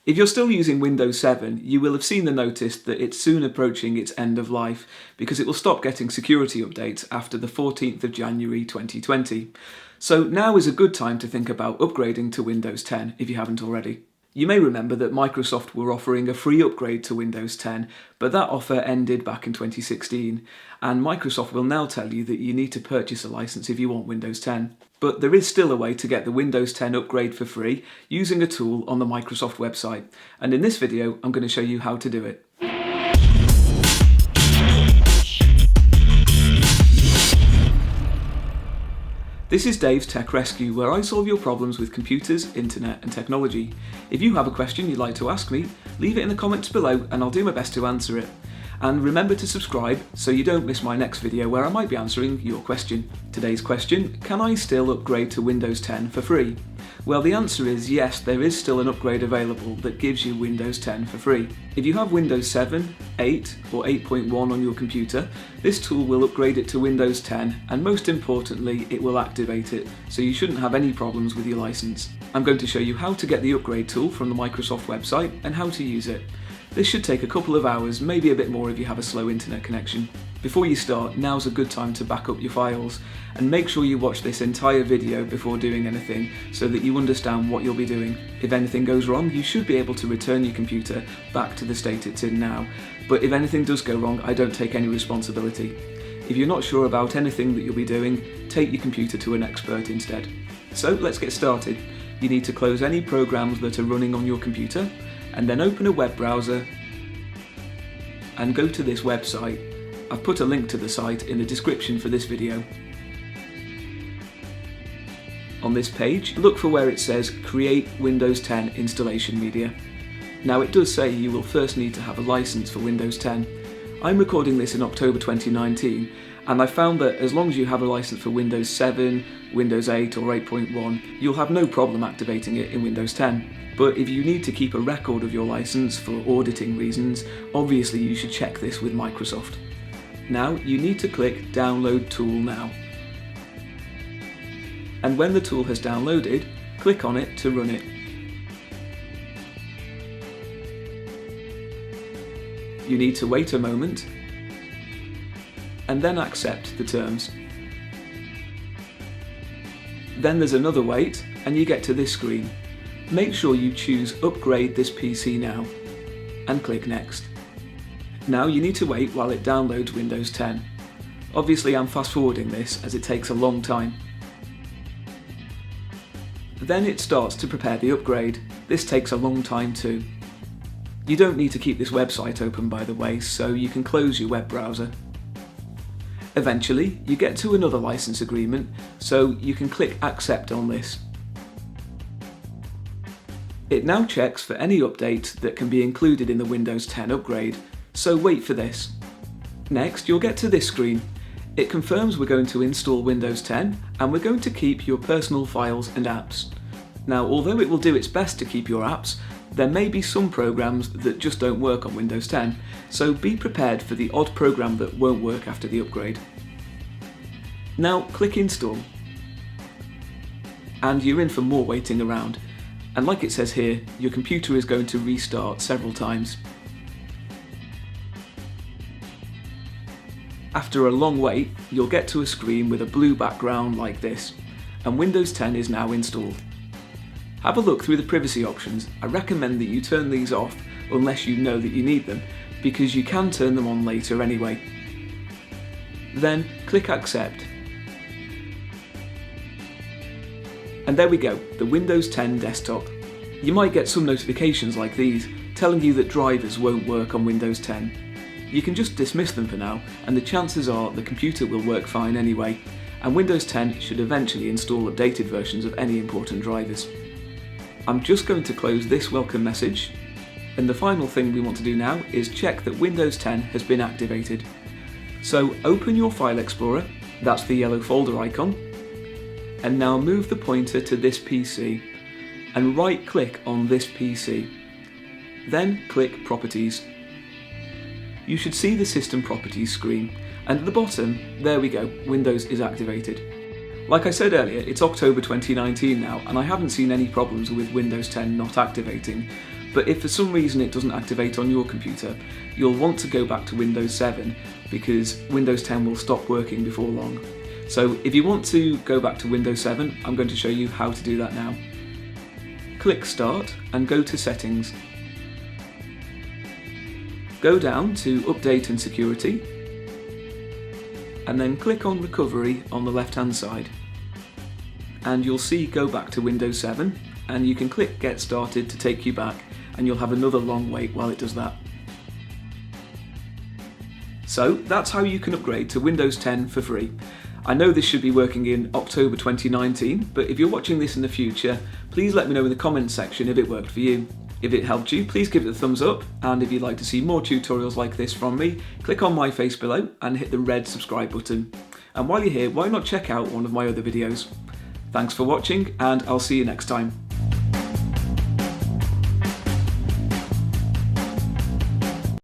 If you're still using Windows 7, you will have seen the notice that it's soon approaching its end of life because it will stop getting security updates after the 14th of January 2020. So now is a good time to think about upgrading to Windows 10 if you haven't already. You may remember that Microsoft were offering a free upgrade to Windows 10, but that offer ended back in 2016, and Microsoft will now tell you that you need to purchase a license if you want Windows 10. But there is still a way to get the Windows 10 upgrade for free using a tool on the Microsoft website, and in this video I'm going to show you how to do it. This is Dave's Tech Rescue, where I solve your problems with computers, internet and technology. If you have a question you'd like to ask me, leave it in the comments below and I'll do my best to answer it. And remember to subscribe so you don't miss my next video where I might be answering your question. Today's question: can I still upgrade to Windows 10 for free? Well, the answer is yes, there is still an upgrade available that gives you Windows 10 for free. If you have Windows 7, 8 or 8.1 on your computer, this tool will upgrade it to Windows 10 and most importantly it will activate it, so you shouldn't have any problems with your license. I'm going to show you how to get the upgrade tool from the Microsoft website and how to use it. This should take a couple of hours, maybe a bit more if you have a slow internet connection. Before you start, now's a good time to back up your files and make sure you watch this entire video before doing anything so that you understand what you'll be doing. If anything goes wrong, you should be able to return your computer back to the state it's in now, but if anything does go wrong, I don't take any responsibility. If you're not sure about anything that you'll be doing, take your computer to an expert instead. So let's get started. You need to close any programs that are running on your computer and then open a web browser and go to this website. I've put a link to the site in the description for this video. On this page, look for where it says Create Windows 10 Installation Media. Now it does say you will first need to have a license for Windows 10. I'm recording this in October 2019 and I found that as long as you have a license for Windows 7, Windows 8 or 8.1, you'll have no problem activating it in Windows 10. But if you need to keep a record of your license for auditing reasons, obviously you should check this with Microsoft. Now you need to click Download Tool Now. And when the tool has downloaded, click on it to run it. You need to wait a moment and then accept the terms. Then there's another wait and you get to this screen. Make sure you choose Upgrade this PC now and click Next. Now you need to wait while it downloads Windows 10. Obviously I'm fast forwarding this as it takes a long time. Then it starts to prepare the upgrade. This takes a long time too. You don't need to keep this website open, by the way, so you can close your web browser. Eventually you get to another license agreement, so you can click Accept on this. It now checks for any updates that can be included in the Windows 10 upgrade, so wait for this. Next, you'll get to this screen. It confirms we're going to install Windows 10 and we're going to keep your personal files and apps. Now, although it will do its best to keep your apps, there may be some programs that just don't work on Windows 10, so be prepared for the odd program that won't work after the upgrade. Now, click Install. And you're in for more waiting around. And like it says here, your computer is going to restart several times. After a long wait, you'll get to a screen with a blue background like this, and Windows 10 is now installed. Have a look through the privacy options. I recommend that you turn these off unless you know that you need them, because you can turn them on later anyway. Then click Accept. And there we go, the Windows 10 desktop. You might get some notifications like these, telling you that drivers won't work on Windows 10. You can just dismiss them for now, and the chances are the computer will work fine anyway, and Windows 10 should eventually install updated versions of any important drivers. I'm just going to close this welcome message, and the final thing we want to do now is check that Windows 10 has been activated. So open your File Explorer, that's the yellow folder icon, and now move the pointer to this PC and right click on this PC. Then click Properties. You should see the System Properties screen, and at the bottom, there we go, Windows is activated. Like I said earlier, it's October 2019 now, and I haven't seen any problems with Windows 10 not activating, But if for some reason it doesn't activate on your computer, you'll want to go back to Windows 7 because Windows 10 will stop working before long. So if you want to go back to Windows 7, I'm going to show you how to do that now. Click Start and go to Settings. Go down to Update and Security, and then click on Recovery on the left-hand side. And you'll see Go Back to Windows 7, and you can click Get Started to take you back, and you'll have another long wait while it does that. So that's how you can upgrade to Windows 10 for free. I know this should be working in October 2019, but if you're watching this in the future, please let me know in the comments section if it worked for you. If it helped you, please give it a thumbs up, and if you'd like to see more tutorials like this from me, click on my face below and hit the red subscribe button. And while you're here, why not check out one of my other videos? Thanks for watching, and I'll see you next time.